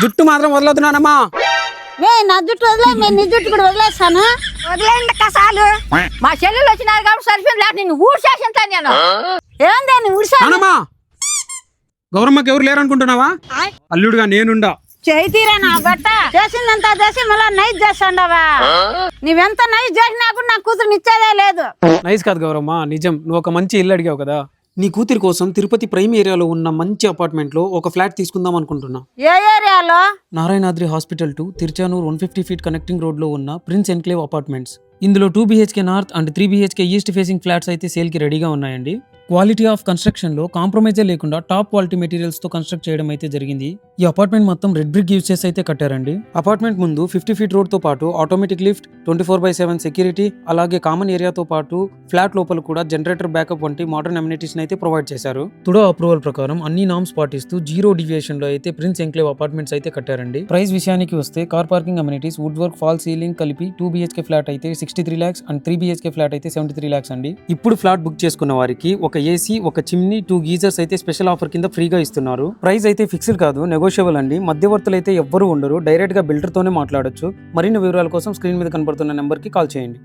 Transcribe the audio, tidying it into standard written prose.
జుట్టు మాత్రం వదలవుతున్నానమ్మా. నా జుట్టు వదిలే, నీ జుట్టు కూడా వదిలేస్తాను. వదిలేండి కసాలు. మా చెల్లెలు వచ్చినారు కాబట్టి సరిపోయింది, లేకపోతే నిన్ను ఊడ్చేసింతా నేను. ఏందే నీ ఉడిసా? గౌరమ్మకి ఎవరు లేరనుకుంటున్నావా? అల్లుడుగా నేనుండా. చేయితీరా నా బట్ట. చేసిందంతా చేసి మళ్ళా నైట్ చేస్తాండవా? నువ్వెంత నైట్ చేసినా కూడా నా కూతురు ఇచ్చేదే లేదు. నైస్ కాదు గౌరమ్మ, నిజం. నువ్వు ఒక మంచి ఇల్లు అడిగావు కదా. నీ కూతురి కోసం తిరుపతి ప్రైమ్ ఏరియాలో ఉన్న మంచి అపార్ట్మెంట్ లో ఒక ఫ్లాట్ తీసుకుందాం అనుకుంటున్నా. ఏ ఏరియాలో? Narayanadri hospital to Tiruchanur 150 feet connecting road లో ఉన్న ప్రిన్స్ ఎన్క్లేవ్ అపార్ట్మెంట్స్. ఇందులో 2 BHK north and 3 BHK east facing flats అయితే సేల్ కి రెడీగా ఉన్నాయండి. క్వాలిటీ ఆఫ్ కన్స్ట్రక్షన్ లో కాంప్రమైజే లేకుండా టాప్ క్వాలిటీ మెటీరియల్స్ తో కన్స్ట్రక్ట్ చేయడం అయితే జరిగింది. ఈ అపార్ట్మెంట్ మొత్తం రెడ్ బ్రిక్ యూజ్ చేసి అయితే కట్టారండి. అపార్ట్మెంట్ ముందు 50 ఫీట్ రోడ్ తో పాటు ఆటోమేటిక్ లిఫ్ట్, 24/7 సెక్యూరిటీ, అలాగే కామన్ ఏరియాతో పాటు ఫ్లాట్ లోపల కూడా జనరేటర్ బ్యాకప్ వంటి మోడర్న్ అమ్యూనిటీస్ అయితే ప్రొవైడ్ చేశారు. తుడో అప్రూవల్ ప్రకారం అన్ని నామ్స్ పాటిస్తూ 0 డివియేషన్ లో అయితే ప్రిన్స్ ఎన్క్లేవ్ అపార్ట్మెంట్స్ అయితే కట్టారండి. ప్రైస్ విషయానికి వస్తే car parking amenities, wood work, fall ceiling కలిపి 2 BHK ఫ్లాట్ అయితే 63 lakhs అండ్ 3 BHK ఫ్లాట్ అయితే 73 lakhs అండి. ఇప్పుడు ఫ్లాట్ బుక్ చేసుకున్న వారికి ఒక ఏసీ, ఒక చిమ్నీ, 2 గీజర్స్ అయితే స్పెషల్ ఆఫర్ కింద ఫ్రీగా ఇస్తున్నారు. ప్రైస్ అయితే ఫిక్స్డ్ కాదు, నెగోషియబుల్ అండి. మధ్యవర్తులు అయితే ఎవ్వరూ ఉండరు, డైరెక్ట్ గా బిల్డర్ తోనే మాట్లాడొచ్చు. మరిన్ని వివరాల కోసం స్క్రీన్ మీద కనబడుతున్న నెంబర్ కి కాల్ చేయండి.